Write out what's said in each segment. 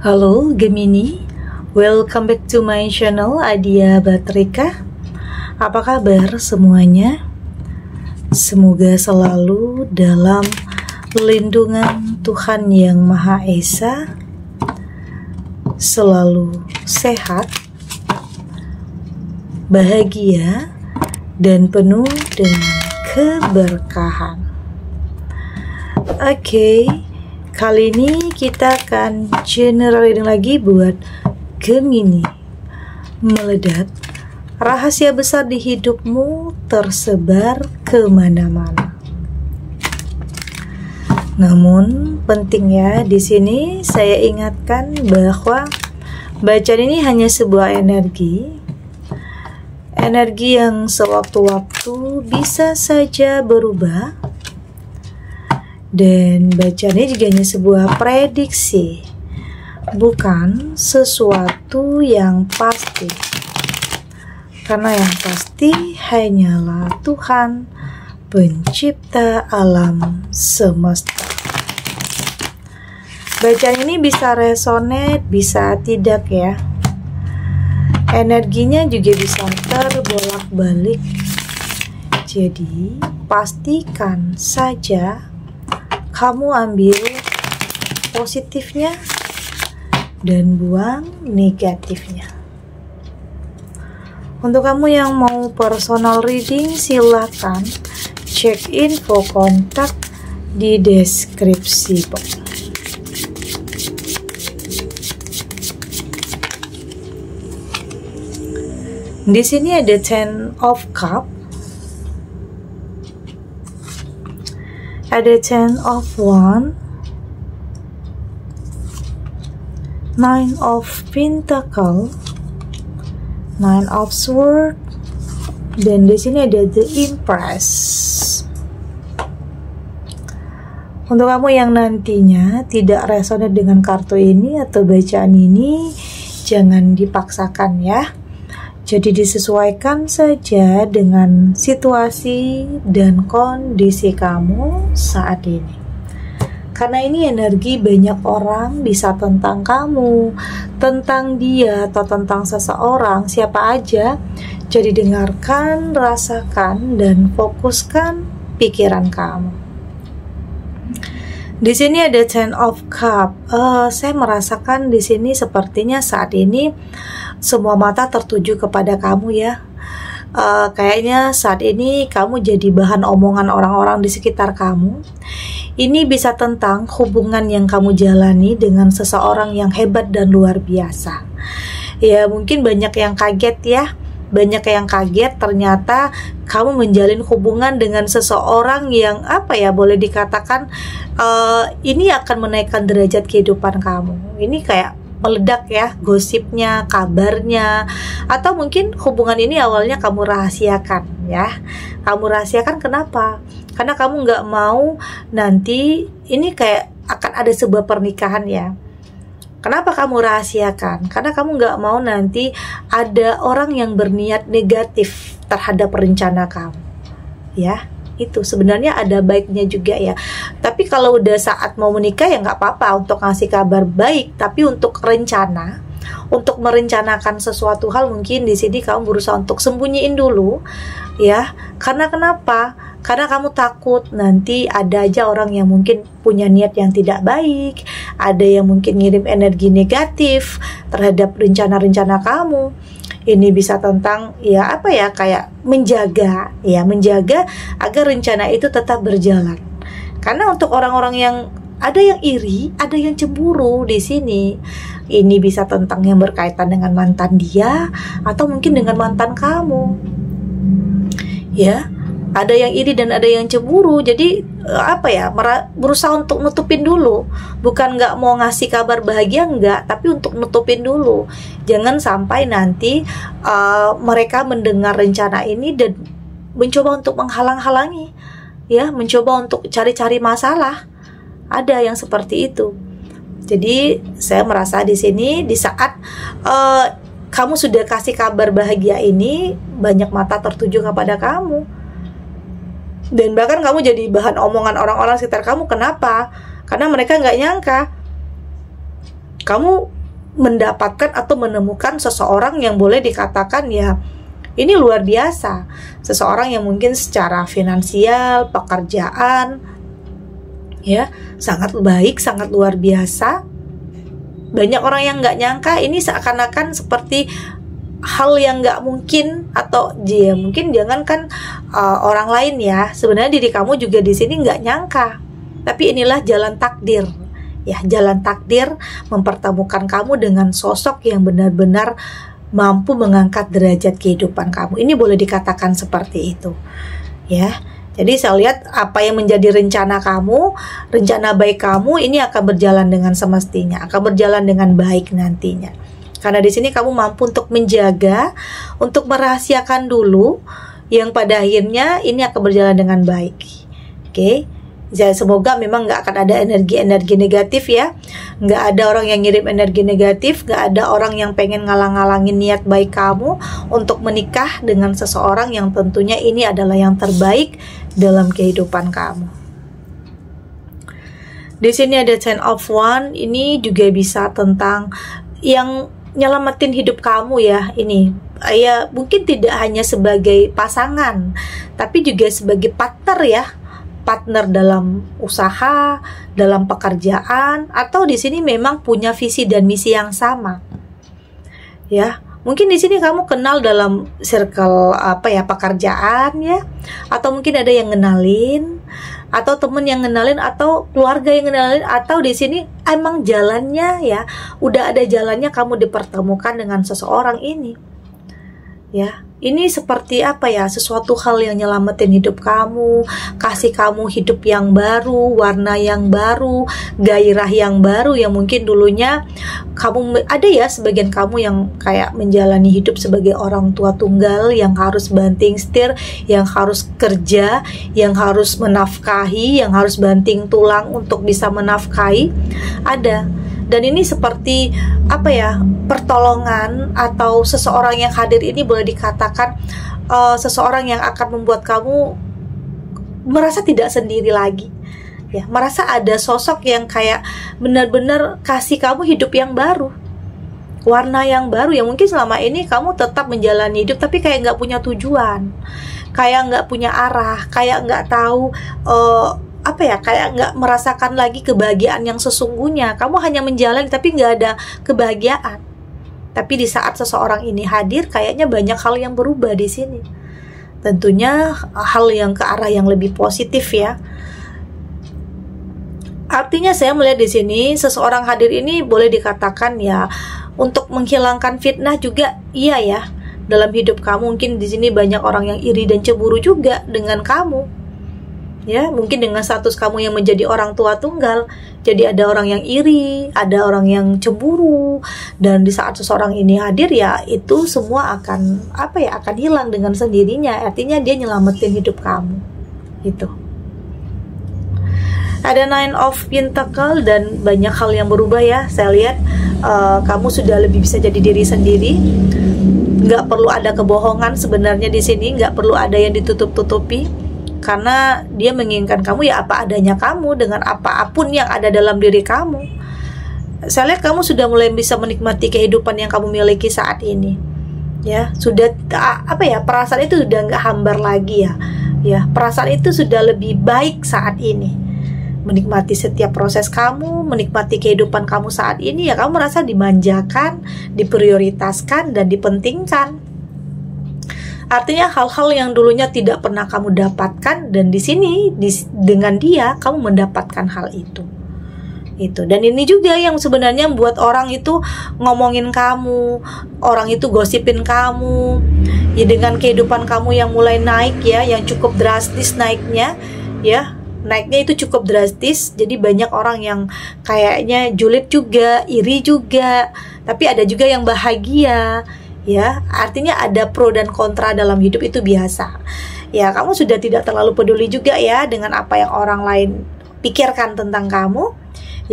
Halo Gemini, welcome back to my channel Adia Batrika. Apa kabar semuanya? Semoga selalu dalam lindungan Tuhan Yang Maha Esa, selalu sehat, bahagia, dan penuh dengan keberkahan. Oke, kali ini kita akan general reading lagi buat Gemini. Meledak, rahasia besar di hidupmu tersebar kemana-mana. Namun penting ya, di sini saya ingatkan bahwa bacaan ini hanya sebuah energi yang sewaktu-waktu bisa saja berubah. Dan bacaan ini juga hanya sebuah prediksi, bukan sesuatu yang pasti. Karena yang pasti hanyalah Tuhan, pencipta alam semesta. Bacaan ini bisa resonate, bisa tidak ya. Energinya juga bisa terbolak-balik. Jadi, pastikan saja kamu ambil positifnya dan buang negatifnya. Untuk kamu yang mau personal reading, silakan cek info kontak di deskripsi box. Di sini ada Ten of Cups, ada Ten of Wands, Nine of Pentacles, Nine of Swords, dan di sini ada The Empress. Untuk kamu yang nantinya tidak resonate dengan kartu ini atau bacaan ini, jangan dipaksakan ya. Jadi disesuaikan saja dengan situasi dan kondisi kamu saat ini. Karena ini energi banyak orang, bisa tentang kamu, tentang dia, atau tentang seseorang, siapa aja. Jadi dengarkan, rasakan, dan fokuskan pikiran kamu. Di sini ada Ten of Cups. Saya merasakan di sini sepertinya saat ini semua mata tertuju kepada kamu ya. Kayaknya saat ini kamu jadi bahan omongan orang-orang di sekitar kamu. Ini bisa tentang hubungan yang kamu jalani dengan seseorang yang hebat dan luar biasa. Ya, mungkin banyak yang kaget ya. Banyak yang kaget ternyata kamu menjalin hubungan dengan seseorang yang boleh dikatakan ini akan menaikkan derajat kehidupan kamu. Ini kayak meledak ya, gosipnya, kabarnya, atau mungkin hubungan ini awalnya kamu rahasiakan ya. Kamu rahasiakan kenapa? Karena kamu nggak mau nanti ini kayak akan ada sebuah pernikahan ya. Kenapa kamu rahasiakan? Karena kamu nggak mau nanti ada orang yang berniat negatif terhadap rencana kamu ya. Itu sebenarnya ada baiknya juga ya. Tapi kalau udah saat mau menikah ya nggak apa-apa untuk ngasih kabar baik. Tapi untuk rencana, untuk merencanakan sesuatu hal, mungkin di sini kamu berusaha untuk sembunyiin dulu ya. Karena kenapa? Karena kamu takut nanti ada aja orang yang mungkin punya niat yang tidak baik, ada yang mungkin ngirim energi negatif terhadap rencana-rencana kamu. Ini bisa tentang kayak menjaga agar rencana itu tetap berjalan. Karena untuk orang-orang yang ada yang iri, ada yang cemburu di sini. Ini bisa tentang yang berkaitan dengan mantan dia atau mungkin dengan mantan kamu. Ya, ada yang iri dan ada yang cemburu. Jadi berusaha untuk nutupin dulu. Bukan nggak mau ngasih kabar bahagia, enggak, tapi untuk nutupin dulu. Jangan sampai nanti mereka mendengar rencana ini dan mencoba untuk menghalang-halangi ya, mencoba untuk cari-cari masalah. Ada yang seperti itu. Jadi saya merasa di sini di saat kamu sudah kasih kabar bahagia ini, banyak mata tertuju kepada kamu. Dan bahkan kamu jadi bahan omongan orang-orang sekitar kamu. Kenapa? Karena mereka nggak nyangka kamu mendapatkan atau menemukan seseorang yang boleh dikatakan ya ini luar biasa. Seseorang yang mungkin secara finansial, pekerjaan, ya sangat baik, sangat luar biasa. Banyak orang yang nggak nyangka ini seakan-akan seperti hal yang nggak mungkin, atau dia mungkin jangankan orang lain ya, sebenarnya diri kamu juga di sini nggak nyangka. Tapi inilah jalan takdir. Ya, jalan takdir mempertemukan kamu dengan sosok yang benar-benar mampu mengangkat derajat kehidupan kamu. Ini boleh dikatakan seperti itu. Ya. Jadi saya lihat apa yang menjadi rencana kamu, rencana baik kamu ini akan berjalan dengan semestinya, akan berjalan dengan baik nantinya. Karena di sini kamu mampu untuk menjaga, untuk merahasiakan dulu, yang pada akhirnya ini akan berjalan dengan baik. Oke. Ya, semoga memang nggak akan ada energi-energi negatif ya. Nggak ada orang yang ngirim energi negatif, nggak ada orang yang pengen ngalang-ngalangin niat baik kamu untuk menikah dengan seseorang yang tentunya ini adalah yang terbaik dalam kehidupan kamu. Di sini ada Ten of Wands, ini juga bisa tentang yang nyelamatin hidup kamu ya. Ini ya mungkin tidak hanya sebagai pasangan, tapi juga sebagai partner ya. Partner dalam usaha, dalam pekerjaan, atau di sini memang punya visi dan misi yang sama. Ya, mungkin di sini kamu kenal dalam circle pekerjaan ya, atau mungkin ada yang ngenalin, atau temen yang ngenalin, atau keluarga yang ngenalin, atau di sini emang jalannya ya, udah ada jalannya kamu dipertemukan dengan seseorang ini. Ya, ini seperti sesuatu hal yang nyelamatin hidup kamu, kasih kamu hidup yang baru, warna yang baru, gairah yang baru, yang mungkin dulunya kamu ada ya sebagian kamu yang kayak menjalani hidup sebagai orang tua tunggal yang harus banting setir, yang harus kerja, yang harus menafkahi, yang harus banting tulang untuk bisa menafkahi, ada. Dan ini seperti pertolongan atau seseorang yang hadir ini boleh dikatakan seseorang yang akan membuat kamu merasa tidak sendiri lagi. Ya, merasa ada sosok yang kayak benar-benar kasih kamu hidup yang baru, warna yang baru, yang mungkin selama ini kamu tetap menjalani hidup tapi kayak nggak punya tujuan, kayak nggak punya arah, kayak nggak tahu kayak nggak merasakan lagi kebahagiaan yang sesungguhnya. Kamu hanya menjalani tapi nggak ada kebahagiaan. Tapi di saat seseorang ini hadir, kayaknya banyak hal yang berubah di sini. Tentunya hal yang ke arah yang lebih positif ya. Artinya saya melihat di sini seseorang hadir ini boleh dikatakan ya untuk menghilangkan fitnah juga, iya ya. Dalam hidup kamu mungkin di sini banyak orang yang iri dan cemburu juga dengan kamu. Ya, mungkin dengan status kamu yang menjadi orang tua tunggal, jadi ada orang yang iri, ada orang yang cemburu, dan di saat seseorang ini hadir ya itu semua akan akan hilang dengan sendirinya. Artinya dia nyelamatin hidup kamu. Gitu. Ada Nine of Pentacles dan banyak hal yang berubah ya. Saya lihat kamu sudah lebih bisa jadi diri sendiri. Nggak perlu ada kebohongan sebenarnya di sini, nggak perlu ada yang ditutup-tutupi. Karena dia menginginkan kamu ya apa adanya kamu, dengan apapun yang ada dalam diri kamu. Saya lihat kamu sudah mulai bisa menikmati kehidupan yang kamu miliki saat ini. Ya, sudah perasaan itu sudah nggak hambar lagi ya. Ya, perasaan itu sudah lebih baik saat ini. Menikmati setiap proses kamu, menikmati kehidupan kamu saat ini ya, kamu merasa dimanjakan, diprioritaskan dan dipentingkan. Artinya hal-hal yang dulunya tidak pernah kamu dapatkan, dan di sini dengan dia kamu mendapatkan hal itu. Dan ini juga yang sebenarnya membuat orang itu ngomongin kamu, orang itu gosipin kamu. Ya, dengan kehidupan kamu yang mulai naik ya, yang cukup drastis naiknya ya. Naiknya itu cukup drastis, jadi banyak orang yang kayaknya julid juga, iri juga, tapi ada juga yang bahagia. Ya, artinya ada pro dan kontra dalam hidup, itu biasa. Ya, kamu sudah tidak terlalu peduli juga ya dengan apa yang orang lain pikirkan tentang kamu.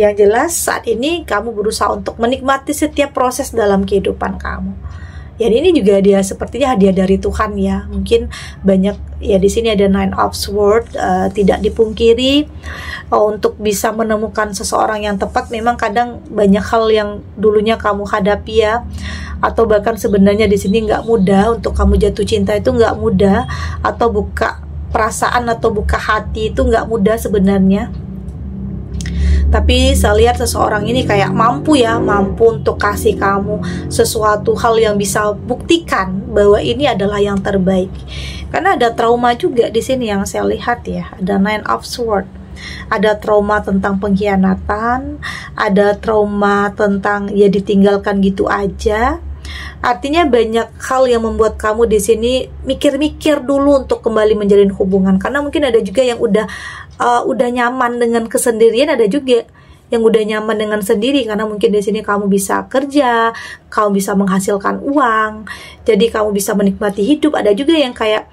Yang jelas saat ini kamu berusaha untuk menikmati setiap proses dalam kehidupan kamu. Ya ini juga dia sepertinya hadiah dari Tuhan ya. Mungkin banyak ya, di sini ada Nine of Swords. Tidak dipungkiri, untuk bisa menemukan seseorang yang tepat memang kadang banyak hal yang dulunya kamu hadapi ya, atau bahkan sebenarnya di sini nggak mudah untuk kamu jatuh cinta, itu nggak mudah, atau buka perasaan atau buka hati itu nggak mudah sebenarnya. Tapi saya lihat seseorang ini kayak mampu untuk kasih kamu sesuatu hal yang bisa buktikan bahwa ini adalah yang terbaik. Karena ada trauma juga di sini yang saya lihat ya, ada Nine of Swords. Ada trauma tentang pengkhianatan, ada trauma tentang ya ditinggalkan gitu aja. Artinya banyak hal yang membuat kamu di sini mikir-mikir dulu untuk kembali menjalin hubungan. Karena mungkin ada juga yang udah nyaman dengan kesendirian, ada juga yang udah nyaman dengan sendiri karena mungkin di sini kamu bisa kerja, kamu bisa menghasilkan uang, jadi kamu bisa menikmati hidup. Ada juga yang kayak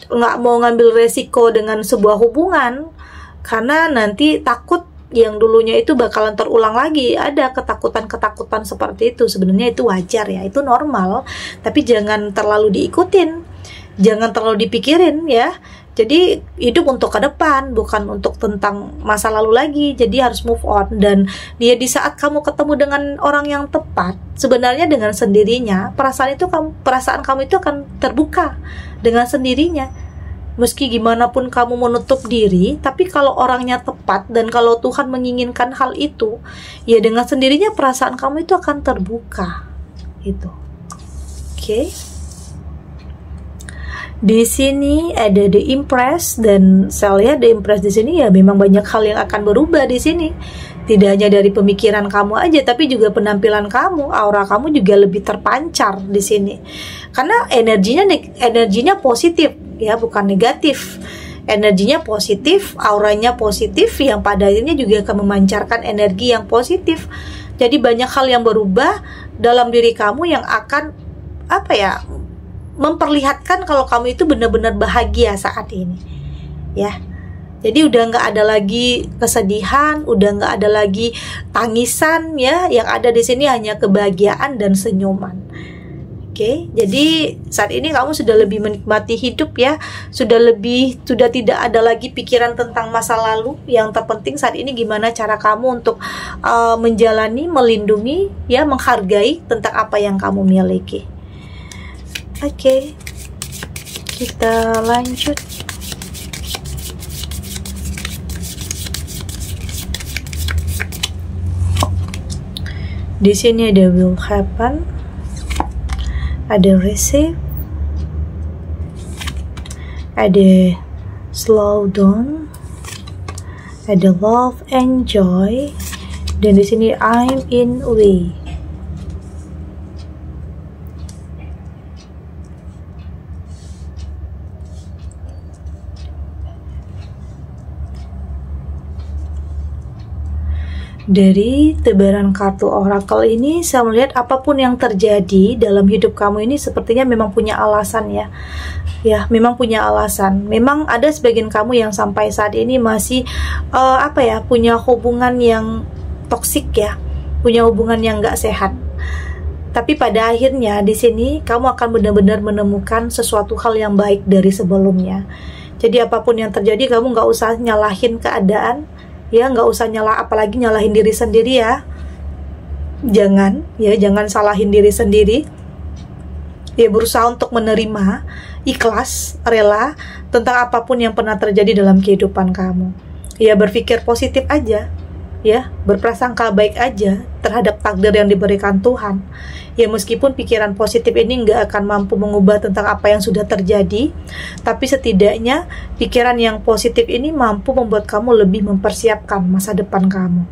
nggak mau ngambil resiko dengan sebuah hubungan karena nanti takut yang dulunya itu bakalan terulang lagi. Ada ketakutan-ketakutan seperti itu. Sebenarnya itu wajar ya, itu normal, tapi jangan terlalu diikutin, jangan terlalu dipikirin ya. Jadi hidup untuk ke depan, bukan untuk tentang masa lalu lagi. Jadi harus move on. Dan dia di saat kamu ketemu dengan orang yang tepat, sebenarnya dengan sendirinya perasaan kamu itu akan terbuka dengan sendirinya. Meski gimana pun kamu menutup diri, tapi kalau orangnya tepat dan kalau Tuhan menginginkan hal itu, ya dengan sendirinya perasaan kamu itu akan terbuka. Gitu. Oke. Di sini ada The Empress, dan saya lihat The Empress di sini ya memang banyak hal yang akan berubah di sini. Tidak hanya dari pemikiran kamu aja, tapi juga penampilan kamu, aura kamu juga lebih terpancar di sini. Karena energinya positif ya, bukan negatif. Energinya positif, auranya positif, yang pada akhirnya juga akan memancarkan energi yang positif. Jadi banyak hal yang berubah dalam diri kamu yang akan memperlihatkan kalau kamu itu benar-benar bahagia saat ini ya. Jadi udah nggak ada lagi kesedihan, udah nggak ada lagi tangisan ya. Yang ada di sini hanya kebahagiaan dan senyuman. Oke, jadi saat ini kamu sudah lebih menikmati hidup ya, sudah tidak ada lagi pikiran tentang masa lalu. Yang terpenting saat ini gimana cara kamu untuk menjalani, melindungi ya, menghargai tentang apa yang kamu miliki. Oke, kita lanjut. Di sini ada will happen, ada receive, ada slow down, ada love and joy, dan di sini I'm in way. Dari tebaran kartu oracle ini saya melihat apapun yang terjadi dalam hidup kamu ini sepertinya memang punya alasan ya. Ya, memang punya alasan. Memang ada sebagian kamu yang sampai saat ini masih punya hubungan yang toksik ya, punya hubungan yang gak sehat. Tapi pada akhirnya di sini kamu akan benar-benar menemukan sesuatu hal yang baik dari sebelumnya. Jadi apapun yang terjadi kamu gak usah nyalahin keadaan. Ya, nggak usah apalagi nyalahin diri sendiri ya. Jangan salahin diri sendiri. Ya, berusaha untuk menerima, ikhlas, rela tentang apapun yang pernah terjadi dalam kehidupan kamu. Ya, berpikir positif aja. Ya, berprasangka baik aja terhadap takdir yang diberikan Tuhan. Ya, meskipun pikiran positif ini nggak akan mampu mengubah tentang apa yang sudah terjadi, tapi setidaknya pikiran yang positif ini mampu membuat kamu lebih mempersiapkan masa depan kamu.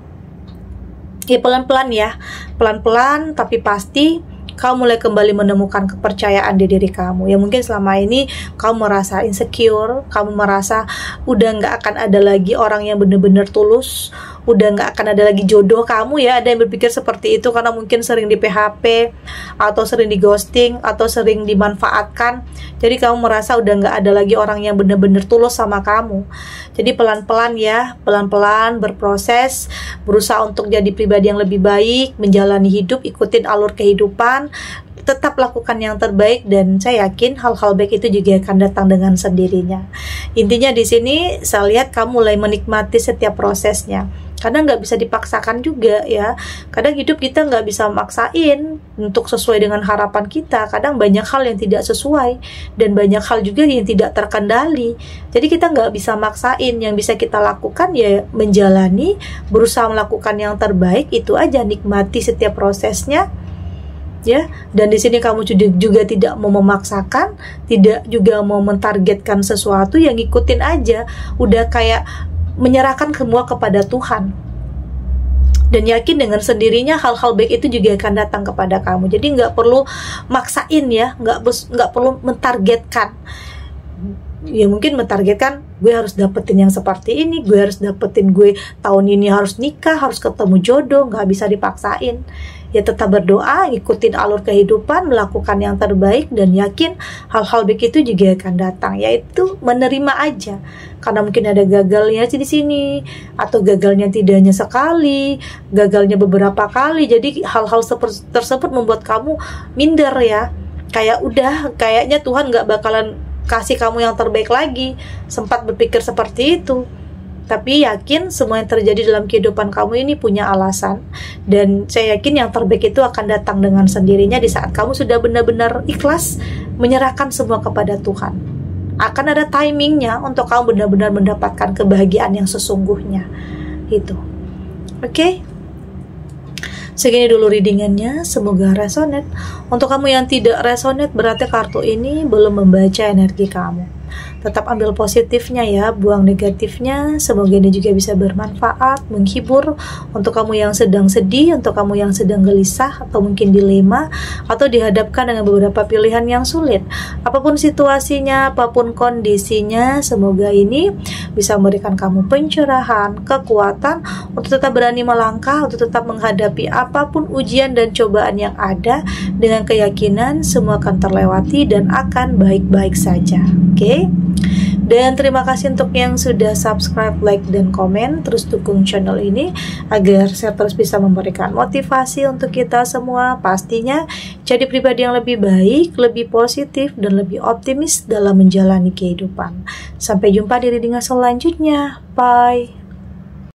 Ya, pelan-pelan ya, pelan-pelan tapi pasti kamu mulai kembali menemukan kepercayaan di diri kamu. Ya, mungkin selama ini kamu merasa insecure, kamu merasa udah nggak akan ada lagi orang yang benar-benar tulus, udah nggak akan ada lagi jodoh kamu ya. Ada yang berpikir seperti itu karena mungkin sering di PHP, atau sering di ghosting, atau sering dimanfaatkan. Jadi kamu merasa udah nggak ada lagi orang yang benar-benar tulus sama kamu. Jadi pelan-pelan ya, pelan-pelan berproses, berusaha untuk jadi pribadi yang lebih baik, menjalani hidup, ikutin alur kehidupan. tetap lakukan yang terbaik, dan saya yakin hal-hal baik itu juga akan datang dengan sendirinya. Intinya di sini saya lihat kamu mulai menikmati setiap prosesnya, karena nggak bisa dipaksakan juga ya. Kadang hidup kita nggak bisa maksain untuk sesuai dengan harapan kita. Kadang banyak hal yang tidak sesuai, dan banyak hal juga yang tidak terkendali. Jadi kita nggak bisa maksain. Yang bisa kita lakukan ya menjalani, berusaha melakukan yang terbaik, itu aja. Nikmati setiap prosesnya ya. Dan di sini kamu juga tidak mau memaksakan, tidak juga mau mentargetkan sesuatu, yang ngikutin aja, udah kayak menyerahkan semua kepada Tuhan, dan yakin dengan sendirinya hal-hal baik itu juga akan datang kepada kamu. Jadi nggak perlu maksain ya, nggak perlu mentargetkan. Ya mungkin mentargetkan gue harus dapetin yang seperti ini, gue harus dapetin, gue tahun ini harus nikah, harus ketemu jodoh. Nggak bisa dipaksain. Ya tetap berdoa, ikutin alur kehidupan, melakukan yang terbaik, dan yakin hal-hal baik itu juga akan datang. Yaitu menerima aja, karena mungkin ada gagalnya di sini, atau gagalnya tidak hanya sekali, gagalnya beberapa kali. Jadi hal-hal tersebut membuat kamu minder ya, kayak udah kayaknya Tuhan nggak bakalan kasih kamu yang terbaik lagi. Sempat berpikir seperti itu. Tapi yakin semua yang terjadi dalam kehidupan kamu ini punya alasan, dan saya yakin yang terbaik itu akan datang dengan sendirinya di saat kamu sudah benar-benar ikhlas menyerahkan semua kepada Tuhan. Akan ada timingnya untuk kamu benar-benar mendapatkan kebahagiaan yang sesungguhnya. Itu. Oke? Segini dulu readingannya, semoga resonate. Untuk kamu yang tidak resonate, berarti kartu ini belum membaca energi kamu. Tetap ambil positifnya ya, buang negatifnya. Semoga ini juga bisa bermanfaat, menghibur untuk kamu yang sedang sedih, untuk kamu yang sedang gelisah, atau mungkin dilema, atau dihadapkan dengan beberapa pilihan yang sulit. Apapun situasinya, apapun kondisinya, semoga ini bisa memberikan kamu pencerahan, kekuatan untuk tetap berani melangkah, untuk tetap menghadapi apapun ujian dan cobaan yang ada, dengan keyakinan semua akan terlewati dan akan baik-baik saja. Oke? Dan terima kasih untuk yang sudah subscribe, like, dan komen. Terus dukung channel ini agar saya terus bisa memberikan motivasi untuk kita semua. Pastinya jadi pribadi yang lebih baik, lebih positif, dan lebih optimis dalam menjalani kehidupan. Sampai jumpa di readingan selanjutnya. Bye.